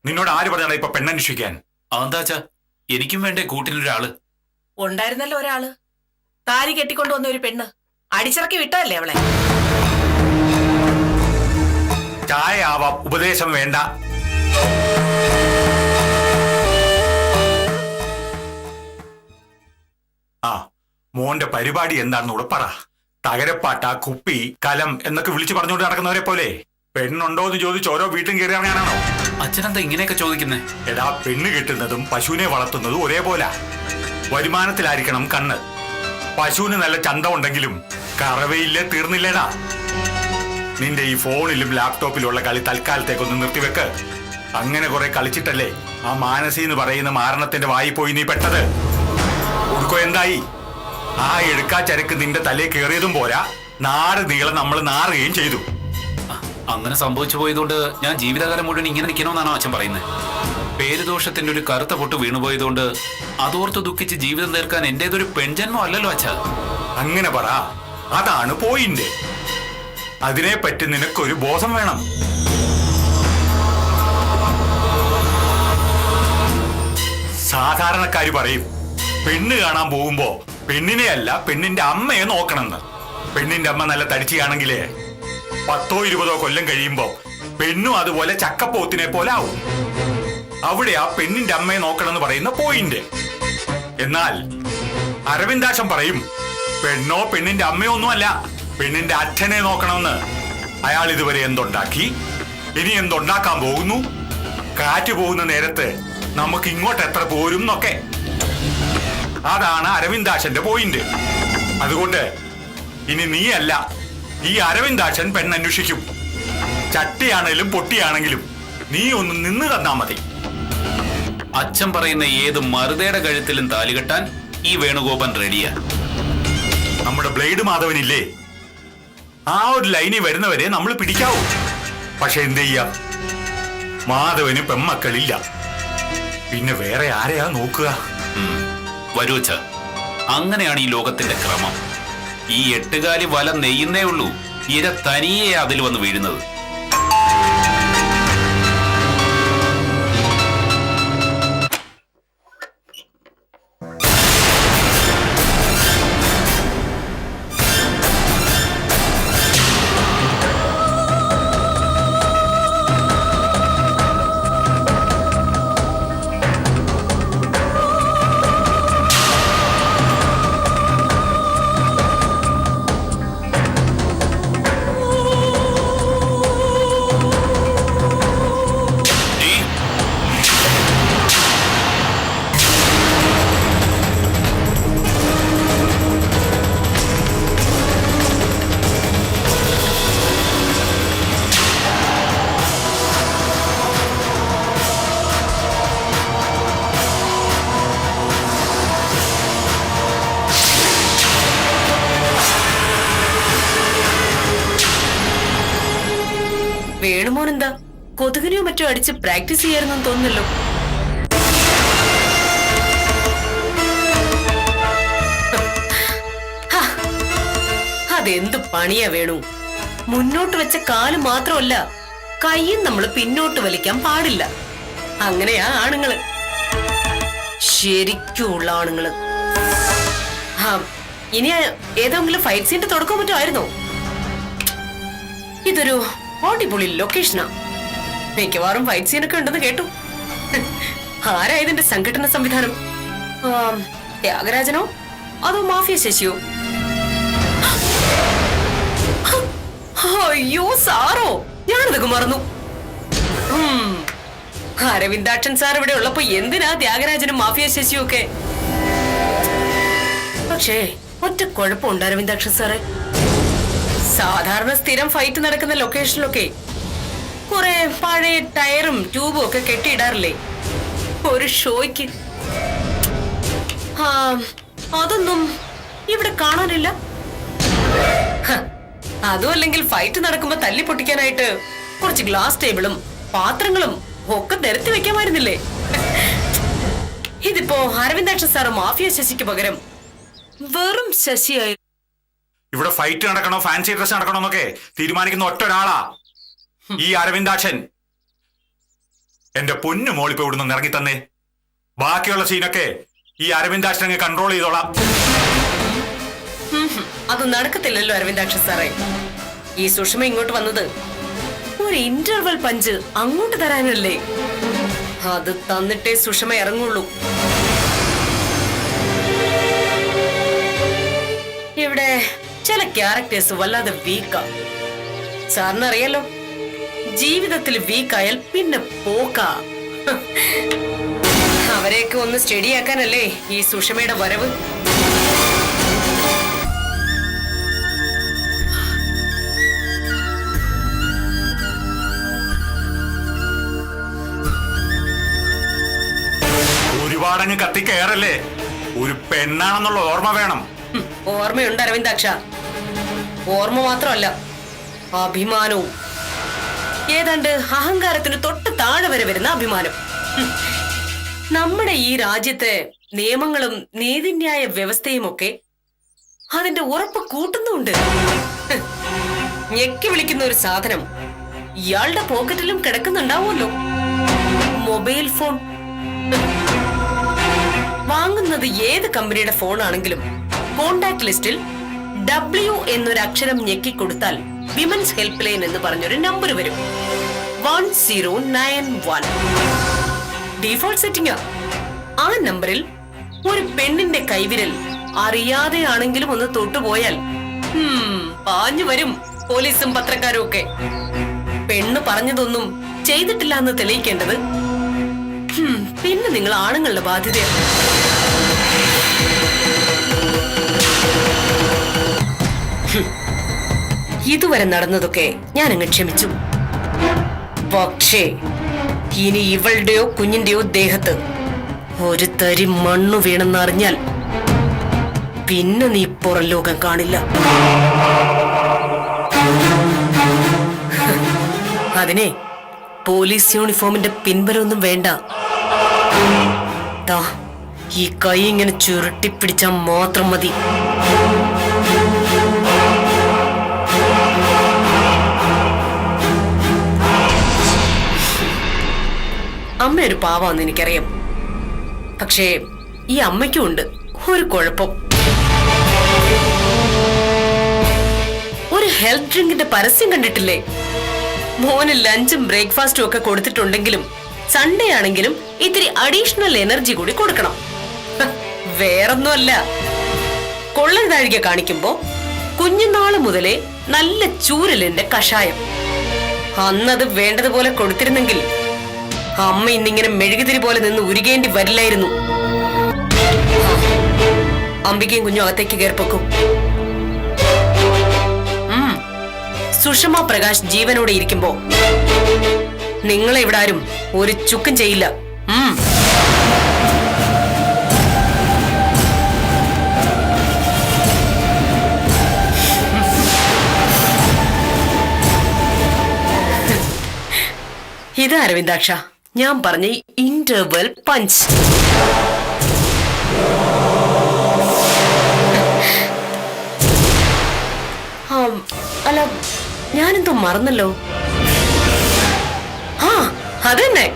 നിന്നോട് ആര് പറഞ്ഞാടാ ഇപ്പൊ പെണ്ണന്വേഷിക്കാൻ? അതെന്താച്ചാ, എനിക്കും വേണ്ടേ കൂട്ടിനൊരാള്? ഉണ്ടായിരുന്നല്ലോ ഒരാള്, താലി കെട്ടിക്കൊണ്ടുവന്ന ഒരു പെണ്ണ്. അടിച്ചിറക്കി വിട്ടല്ലേ അവളെ. ചായ ആവാം, ഉപദേശം വേണ്ട. ആ, മോന്റെ പരിപാടി എന്താണെന്ന് കൂടെ പറ. തകരപ്പാട്ട, കുപ്പി, കലം എന്നൊക്കെ വിളിച്ചു പറഞ്ഞുകൊണ്ട് നടക്കുന്നവരെ പോലെ പെണ്ണുണ്ടോ എന്ന് ചോദിച്ച് ഓരോ വീട്ടിലും കയറി ഇറങ്ങാനാണോ? അച്ഛനെന്താ ഇങ്ങനെയൊക്കെ ചോദിക്കുന്നേ? എടാ, പെണ്ണ് കിട്ടുന്നതും പശുവിനെ വളർത്തുന്നതും ഒരേപോലെ. വരുമാനത്തിലായിരിക്കണം കണ്ണ്. പശുവിന് നല്ല ചന്തം ഉണ്ടെങ്കിലും കറവയില്ലേ തീർന്നില്ലേടാ. നിന്റെ ഈ ഫോണിലും ലാപ്ടോപ്പിലുള്ള കളി തൽക്കാലത്തേക്കൊന്ന് നിർത്തിവെക്ക്. അങ്ങനെ കുറെ കളിച്ചിട്ടല്ലേ ആ മാനസി എന്ന് പറയുന്ന മാരണത്തിന്റെ വായി പോയി നീ പെട്ടത്. ഉടുക്കോ എന്തായി? ആ എടുക്കാ ചരക്ക് നിന്റെ തലേ കയറിയതും പോരാ, നാട് നീളം നമ്മൾ നാറുകയും ചെയ്തു. അങ്ങനെ സംഭവിച്ചു പോയതുകൊണ്ട് ഞാൻ ജീവിതകാലം മുഴുവൻ ഇങ്ങനെ നിൽക്കണമെന്നാണോ അച്ഛൻ പറയുന്നത്? പേരുദോഷത്തിന്റെ ഒരു കറുത്ത പൊട്ട് വീണുപോയതുകൊണ്ട് അതോർത്ത് ദുഃഖിച്ച് ജീവിതം തീർക്കാൻ എന്റേതൊരു പെൺജന്മം അല്ലല്ലോ അച്ഛാ. അങ്ങനെ പറ, അതാണ് പോയിന്റ്. അതിനെപ്പറ്റി നിനക്കൊരു ബോധം വേണം. സാധാരണക്കാര് പറയും പെണ്ണ് കാണാൻ പോകുമ്പോ പെണ്ണിനെ അല്ല പെണ്ണിന്റെ അമ്മയെ നോക്കണമെന്ന്. പെണ്ണിന്റെ അമ്മ നല്ല തടിച്ചിയാണെങ്കിലേ 10-20 കൊല്ലം കഴിയുമ്പോ പെണ്ണും അതുപോലെ ചക്കപ്പോത്തിനെ പോലെ ആവും. അവിടെ ആ പെണ്ണിന്റെ അമ്മയെ നോക്കണമെന്ന് പറയുന്ന പോയിന്റ്. എന്നാൽ അരവിന്ദാക്ഷൻ പറയും പെണ്ണോ പെണ്ണിന്റെ അമ്മയോ ഒന്നുമല്ല, പെണ്ണിന്റെ അച്ഛനെ നോക്കണമെന്ന്. അയാൾ ഇതുവരെ എന്തുണ്ടാക്കി, ഇനി എന്തുണ്ടാക്കാൻ പോകുന്നു, കാറ്റ് പോകുന്ന നേരത്ത് നമുക്ക് ഇങ്ങോട്ട് എത്ര പോരും എന്നൊക്കെ. അതാണ് അരവിന്ദാക്ഷന്റെ പോയിന്റ്. അതുകൊണ്ട് ഇനി നീയല്ല, ഈ അരവിന്ദാക്ഷൻ പെണ്ണന്വേഷിക്കും. ചട്ടിയാണെങ്കിലും പൊട്ടിയാണെങ്കിലും നീ ഒന്ന് നിന്ന് തന്നാ മതി. അച്ഛൻ പറയുന്ന ഏത് മറുതയുടെ കഴുത്തിലും താലി കെട്ടാൻ ഈ വേണുഗോപൻ റെഡിയാ. നമ്മുടെ ബ്ലേഡ് മാധവനില്ലേ, ആ ഒരു ലൈനിൽ വരുന്നവരെ നമ്മൾ പിടിക്കാവൂ. പക്ഷെ എന്ത് ചെയ്യാം, മാധവന് പെമ്മക്കളില്ല. പിന്നെ വേറെ ആരെയാ നോക്കുക? വരൂ അച്ഛ, അങ്ങനെയാണ് ഈ ലോകത്തിന്റെ ക്രമം. ഈ 8 കാലി വല നെയ്യുന്നേ ഉള്ളൂ, ഇര തനിയെ അതിൽ വന്ന് വീഴുന്നത്. കൊതുകിനെയോ മറ്റോ അടിച്ച് പ്രാക്ടീസ് ചെയ്യാറെന്നും തോന്നുന്നല്ലോ. ഹ, അതെന്ത് പണിയാ വേണു. മുന്നോട്ട് വെച്ച കാല് മാത്രമല്ല, കൈയും നമ്മൾ പിന്നോട്ട് വലിക്കാൻ പാടില്ല. അങ്ങനെയാ ആണുങ്ങള്, ശരിക്കുള്ള ആണുങ്ങള്. ഇനി ഏതെങ്കിലും ഫൈറ്റ് സീന്റെ തുടക്കം മറ്റോ ആയിരുന്നോ? ഇതൊരു അടിപൊളി ലൊക്കേഷനാ. മിക്കവാറും ഫൈറ്റ് സീനൊക്കെ ഉണ്ടെന്ന് കേട്ടു. ആരാ ഇതിന്റെ സംഘടന സംവിധാനം? ത്യാഗരാജനോ അതോ മാഫിയ ശശിയോ? അയ്യോ സാറോ, ഞാനതൊക്കെ മറന്നു. അരവിന്ദാക്ഷൻ സാർ ഇവിടെ ഉള്ളപ്പോ എന്തിനാ ത്യാഗരാജനും മാഫിയ ശശിയും ഒക്കെ? പക്ഷേ ഒറ്റ കുഴപ്പമുണ്ട് അരവിന്ദാക്ഷൻ സാറേ. സാധാരണ സ്ഥിരം ഫൈറ്റ് നടക്കുന്ന ലൊക്കേഷനിലൊക്കെ കുറെ പഴയ ടയറും ട്യൂബും ഒക്കെ കെട്ടിയിടാറില്ലേ ഒരു ഷോയ്ക്ക്? അതൊന്നും ഇവിടെ കാണാനില്ല. അതും അല്ലെങ്കിൽ ഫൈറ്റ് നടക്കുമ്പോ തല്ലി പൊട്ടിക്കാനായിട്ട് കുറച്ച് ഗ്ലാസ് ടേബിളും പാത്രങ്ങളും ഒക്കെ നിരത്തി വെക്കാമായിരുന്നില്ലേ? ഇതിപ്പോ അരവിന്ദാക്ഷൻ സാറ് മാഫിയ ശശിക്ക് പകരം വെറും ശശിയായി. ഇവിടെ ഫൈറ്റ് നടക്കണോ ഫാൻസി ഡ്രസ് നടക്കണോ എന്നൊക്കെ തീരുമാനിക്കുന്ന ഒറ്റ ഒരാളാ ഈ അരവിന്ദാക്ഷൻ. എന്റെ പൊന്നു മോളിപ്പോ ഇവിടുന്ന് ഇറങ്ങി തന്നെ. ബാക്കിയുള്ള സീനൊക്കെ ഈ അരവിന്ദാക്ഷൻ അങ്ങ് കൺട്രോൾ ചെയ്തോളാം. അത് നടക്കത്തില്ലല്ലോ അരവിന്ദാക്ഷൻ സാറേ. ഈ സുഷമ ഇങ്ങോട്ട് വന്നത് ഒരു ഇന്റർവൽ പഞ്ച് അങ്ങോട്ട് തരാനല്ലേ? അത് തന്നിട്ടേ സുഷമ ഇറങ്ങുള്ളൂ. ഇവിടെ ചില ക്യാരക്ടേഴ്സ് വല്ലാതെ വീക്കാ. സാറിനറിയാലോ, ജീവിതത്തിൽ വീക്കായാൽ പിന്നെ പോക്കാ. അവരെയൊക്കെ ഒന്ന് സ്റ്റഡിയാക്കാനല്ലേ ഈ സുഷമയുടെ വരവ്. ഒരുപാടങ്ങ് കത്തിക്കയറല്ലേ. ഒരു പെണ്ണാണെന്നുള്ള ഓർമ്മ വേണം. ഓർമ്മയുണ്ട് അരവിന്ദാക്ഷ. ഓർമ്മ മാത്രമല്ല, അഭിമാനവും. ഏതാണ്ട് അഹങ്കാരത്തിന് തൊട്ട് താഴെ വരെ വരുന്ന അഭിമാനം. നമ്മുടെ ഈ രാജ്യത്തെ നിയമങ്ങളും നീതിന്യായ വ്യവസ്ഥയും ഒക്കെ അതിന്റെ ഉറപ്പ് കൂട്ടുന്നുണ്ട്. ഞെക്കി വിളിക്കുന്ന ഒരു സാധനം ഇയാളുടെ പോക്കറ്റിലും കിടക്കുന്നുണ്ടാവുമല്ലോ, മൊബൈൽ ഫോൺ. വാങ്ങുന്നത് ഏത് കമ്പനിയുടെ ഫോണാണെങ്കിലും കോണ്ടാക്ട് ലിസ്റ്റിൽ W എന്നൊരു അക്ഷരം ഞെക്കിക്കൊടുത്താൽ വിമൻസ് ഹെൽപ്പ് ലൈൻ എന്ന് പറഞ്ഞൊരു നമ്പർ വരും. 1091 ഡീഫോൾട്ട് സെറ്റിംഗാ. ആ നമ്പറിൽ ഒരു പെണ്ണിന്റെ കൈവിരൽ അറിയാതെയാണെങ്കിലും ഒന്ന് തൊട്ടുപോയാൽ പാഞ്ഞു വരും പോലീസും പത്രക്കാരും ഒക്കെ. പെണ്ണ് പറഞ്ഞതൊന്നും ചെയ്തിട്ടില്ല എന്ന് തെളിയിക്കേണ്ടത് പിന്നെ നിങ്ങൾ ആണുങ്ങളുടെ ബാധ്യതയാണ്. ഇതുവരെ നടന്നതൊക്കെ ഞാൻ അങ്ങ് ക്ഷമിച്ചു. പക്ഷേ ഇനി ഇവളുടെയോ കുഞ്ഞിന്റെയോ ദേഹത്ത് ഒരു തരി മണ്ണു വീണെന്നറിഞ്ഞാൽ പിന്നെ നീ പുറം ലോകം കാണില്ല. അതിനെ പോലീസ് യൂണിഫോമിന്റെ പിൻബലമൊന്നും വേണ്ട. ഈ കൈ ഇങ്ങനെ ചുരുട്ടിപ്പിടിച്ചാൽ മാത്രം മതി. അമ്മയൊരു പാവാന്ന് എനിക്കറിയാം. പക്ഷേ ഈ അമ്മയ്ക്കും ഉണ്ട് ഒരു കുഴപ്പം. ഒരു ഹെൽത്ത് ഡ്രിങ്കിന്റെ പരസ്യം കണ്ടിട്ടില്ലേ? മോന് ലഞ്ചും ബ്രേക്ക്ഫാസ്റ്റും ഒക്കെ കൊടുത്തിട്ടുണ്ടെങ്കിലും സൺഡേ ആണെങ്കിലും ഇത്തിരി അഡീഷണൽ എനർജി കൂടി കൊടുക്കണം. വേറൊന്നുമല്ല, കൊള്ളരുതാഴിക കാണിക്കുമ്പോ കുഞ്ഞുനാള് മുതലേ നല്ല ചൂരലിന്റെ കഷായം. അന്നത് വേണ്ടതുപോലെ കൊടുത്തിരുന്നെങ്കിൽ അമ്മ ഇന്നിങ്ങനെ മെഴുകുതിരി പോലെ നിന്ന് ഉരുകേണ്ടി വരില്ലായിരുന്നു. അംബികയും കുഞ്ഞും അകത്തേക്ക് കയറിപ്പോക്കും. സുഷമ പ്രകാശ് ജീവനോടെ ഇരിക്കുമ്പോ നിങ്ങളെ ഇവിടെ ആരും ഒരു ചുക്കും ചെയ്യില്ല. ഇത് അരവിന്ദാക്ഷ ഞാൻ പറഞ്ഞ ഇന്റർവെൽ പഞ്ച്. അല്ല ഞാനെന്തോ മറന്നല്ലോ. ആ അതന്നെ,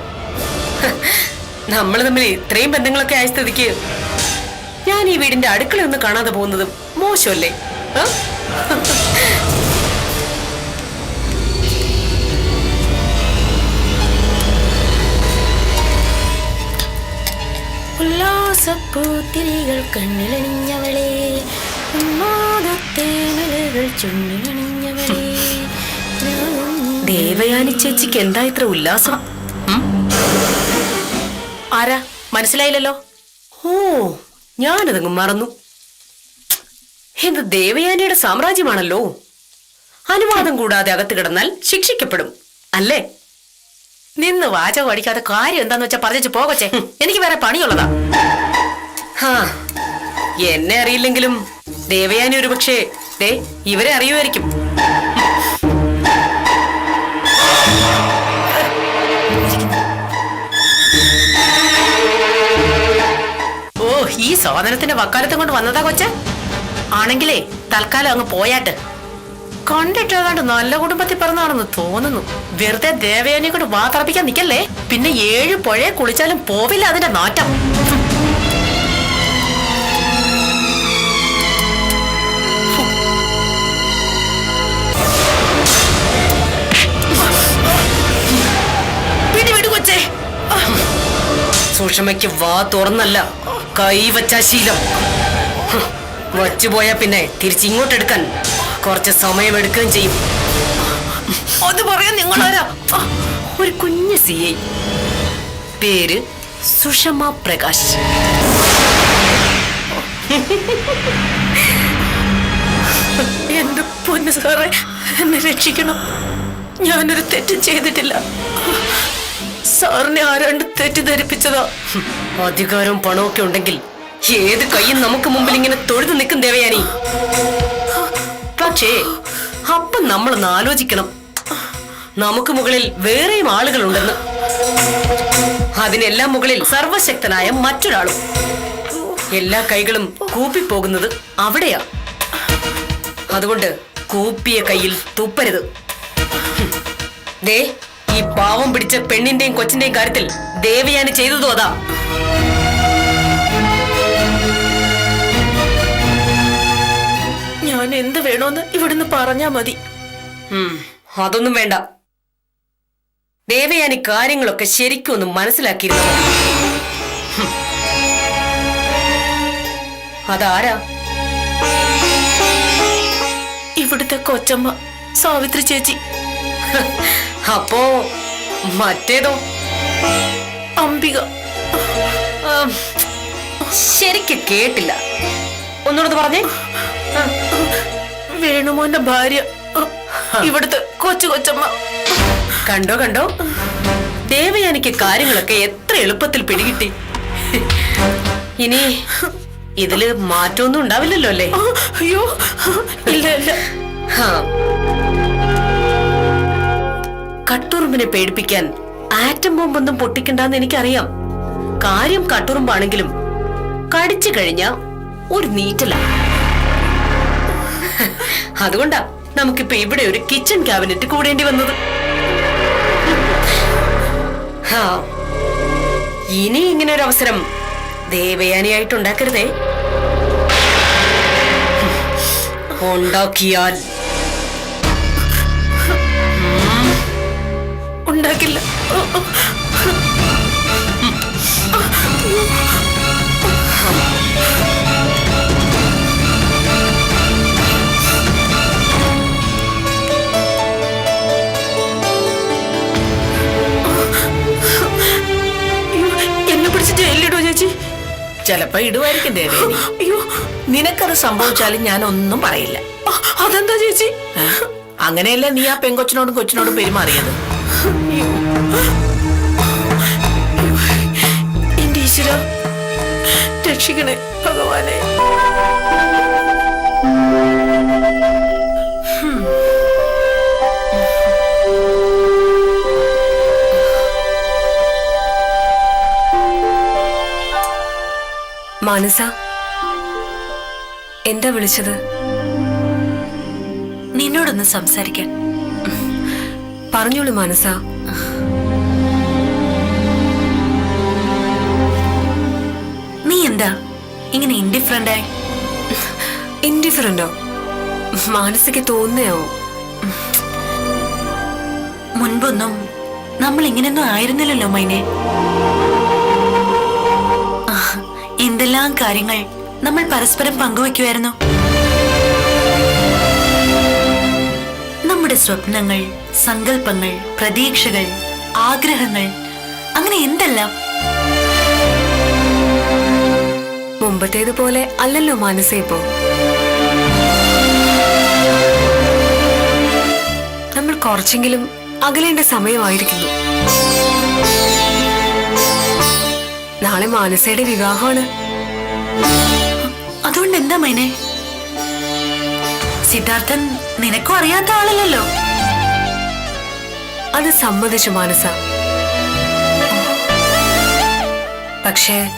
നമ്മൾ തമ്മിൽ ഇത്രയും ബന്ധങ്ങളൊക്കെ ആയ സ്ഥിതിക്ക് ഞാൻ ഈ വീടിന്റെ അടുക്കള ഒന്ന് കാണാതെ പോകുന്നത് മോശമല്ലേ? ഉല്ലാസപ്പൂത്തിരികൾ കണ്ണിലണിഞ്ഞവളെ, ഉന്മാദത്തേനലുകൾ ചുണ്ടിലണിഞ്ഞവളെ. ദേവയാനി ചേച്ചിക്ക് എന്താ ഇത്ര ഉല്ലാസം? ആരാ മനസ്സിലായില്ലല്ലോ? ഓ ഞാനതങ്ങ് മറന്നു. എന്ത് ദേവയാനിയുടെ സാമ്രാജ്യമാണല്ലോ. അനുവാദം കൂടാതെ അകത്ത് കിടന്നാൽ ശിക്ഷിക്കപ്പെടും അല്ലേ? നിന്ന് വാചകം അടിക്കാതെ കാര്യം എന്താന്ന് വെച്ചാ പറഞ്ഞു പോകച്ചേ, എനിക്ക് വേറെ പണിയുള്ളതാ. ഹാ എന്നെ അറിയില്ലെങ്കിലും ദേവയാനി ഒരു പക്ഷേ ഇവരെ അറിയുമായിരിക്കും. ഓ ഈ സ്വാതന്ത്ര്യത്തിന്റെ വക്കാലത്തും കൊണ്ട് വന്നതാ കൊച്ചെ. ആണെങ്കിലേ തൽക്കാലം അങ്ങ് പോയാട്ട്. കണ്ടിട്ട് ഏതാണ്ട് നല്ല കുടുംബത്തിൽ പിറന്നാണെന്ന് തോന്നുന്നു. വെറുതെ ദേവയാനിയെ കൊണ്ട് വാതറപ്പിക്കാൻ നിക്കല്ലേ, പിന്നെ 7 പുഴയെ കുളിച്ചാലും പോവില്ല അതിന്റെ നാറ്റം. വിടു കൊച്ചേ. സുഷമയ്ക്ക് വാ തുറന്നല്ല കൈവച്ച ശീലം. വച്ചുപോയാ പിന്നെ തിരിച്ചിങ്ങോട്ടെടുക്കാൻ കുറച്ച് സമയമെടുക്കുകയും ചെയ്യും. അത് പറയാൻ നിങ്ങളാരാ? ഒരു കുഞ്ഞ് CI, പേര് സുഷമ പ്രകാശ്. എന്റെ പൊന്നു സാറേ, എന്നെ രക്ഷിക്കണം. ഞാനൊരു തെറ്റും ചെയ്തിട്ടില്ല. സാറിനെ ആരാണ്ട് തെറ്റിദ്ധരിപ്പിച്ചതാ. അധികാരവും പണവും ഒക്കെ ഉണ്ടെങ്കിൽ ഏത് കൈയും നമുക്ക് മുമ്പിൽ ഇങ്ങനെ തൊഴുതു നിൽക്കും ദേവയാനി. പക്ഷേ അപ്പം നമ്മളൊന്ന് ആലോചിക്കണം, നമുക്ക് മുകളിൽ വേറെയും ആളുകളുണ്ടെന്ന്. അതിനെല്ലാം മുകളിൽ സർവശക്തനായ മറ്റൊരാളും. എല്ലാ കൈകളും കൂപ്പിപ്പോകുന്നത് അവിടെയാ. അതുകൊണ്ട് കൂപ്പിയ കയ്യിൽ തുപ്പരുത്. ദേ ഈ പാവം പിടിച്ച പെണ്ണിന്റെയും കൊച്ചിന്റെയും കാര്യത്തിൽ ദേവയാനി ചെയ്തതോ അതാ. ഞാൻ എന്ത് വേണോന്ന് ഇവിടുന്ന് പറഞ്ഞാ മതി. അതൊന്നും വേണ്ട. ദേവയാനി കാര്യങ്ങളൊക്കെ ശരിക്കും ഒന്ന് മനസ്സിലാക്കിയിരുന്നു. അതാരാ? ഇവിടുത്തെ കൊച്ചമ്മ സാവിത്രി ചേച്ചി. അപ്പോ മറ്റേതോ? അംബിക. ശരിക്ക് കേട്ടില്ല, ഒന്നുകൂടെ പറഞ്ഞേ. വേണുമോന്റെ ഭാര്യ, ഇവിടുത്തെ കൊച്ചമ്മ. കണ്ടോ കണ്ടോ, ദേവയാനിക്ക് കാര്യങ്ങളൊക്കെ എത്ര എളുപ്പത്തിൽ പിടികിട്ടി. ഇനി ഇതില് മാറ്റമൊന്നും ഉണ്ടാവില്ലല്ലോ അല്ലേ? അയ്യോ ഇല്ല ഇല്ല. കട്ടുറുമ്പിനെ പേടിപ്പിക്കാൻ ആറ്റം ബോംബൊന്നും പൊട്ടിക്കണ്ടെന്ന് എനിക്കറിയാം. കാര്യം കട്ടുറുമ്പാണെങ്കിലും കടിച്ചു കഴിഞ്ഞ ഒരു നീറ്റല. അതുകൊണ്ടാ നമുക്കിപ്പോ ഇവിടെ ഒരു കിച്ചൺ ക്യാബിനറ്റ് കൂടേണ്ടി വന്നത്. ഇനി ഇങ്ങനെ ഒരു അവസരം ദേവയാനിയായിട്ടുണ്ടാക്കരുതേ. ഉണ്ടാക്കിയാൽ ഉണ്ടാക്കില്ല. എന്നെ പിടിച്ച് ജയിലിലിടുവോ ചേച്ചി? ചിലപ്പോ ഇടുവായിരിക്കും ദേവേനി. അയ്യോ, നിനക്കത് സംഭവിച്ചാലും ഞാൻ ഒന്നും പറയില്ല. അതെന്താ ചേച്ചി? അങ്ങനെയല്ലേ നീ ആ പെങ്കൊച്ചിനോടും കൊച്ചിനോടും പെരുമാറിയത്? എന്റെ ഈശ്വര, രക്ഷിക്കണേ ഭഗവാനെ. മാനസ, എന്താ വിളിച്ചത്? നിന്നോടൊന്ന് സംസാരിക്കാൻ. പറഞ്ഞോളൂ മാനസ. നീ എന്താ ഇങ്ങനെ ഇൻഡിഫറൻ്റായി? ഇൻഡിഫറന്റോ? മാനസയ്ക്ക് തോന്നുകയാവും. മുൻപൊന്നും നമ്മൾ ഇങ്ങനെയൊന്നും ആയിരുന്നില്ലല്ലോ മൈനെ. ആ, എന്തെല്ലാം കാര്യങ്ങൾ നമ്മൾ പരസ്പരം പങ്കുവെക്കുമായിരുന്നു. നമ്മുടെ സ്വപ്നങ്ങൾ, സങ്കല്പങ്ങൾ, പ്രതീക്ഷകൾ, ആഗ്രഹങ്ങൾ, അങ്ങനെ എന്തെല്ലാം. മുമ്പത്തേതുപോലെ അല്ലല്ലോ മാനസ ഇപ്പോ. നമ്മൾ കുറച്ചെങ്കിലും അകലേണ്ട സമയമായിരിക്കുന്നു. നാളെ മാനസയുടെ വിവാഹമാണ്. അതുകൊണ്ട് എന്താ മൈനെ? സിദ്ധാർത്ഥൻ നിനക്കും അറിയാത്ത ആളല്ലല്ലോ. അത് സമ്മതിച്ചു മാനസ. പക്ഷേ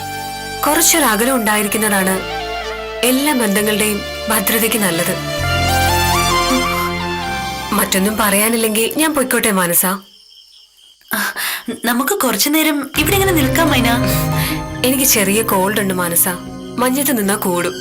കുറച്ചൊരകലം ഉണ്ടായിരിക്കുന്നതാണ് എല്ലാ ബന്ധങ്ങളുടെയും ഭദ്രതയ്ക്ക് നല്ലത്. മറ്റൊന്നും പറയാനില്ലെങ്കിൽ ഞാൻ പൊയ്ക്കോട്ടെ മാനസ. ആ, നമുക്ക് കുറച്ചു നേരം ഇവിടെ ഇങ്ങനെ നിൽക്കാം മൈന. എനിക്ക് ചെറിയ കോൾഡ് ഉണ്ട് മാനസ. മഞ്ഞത്ത് നിന്നാ കൂടും.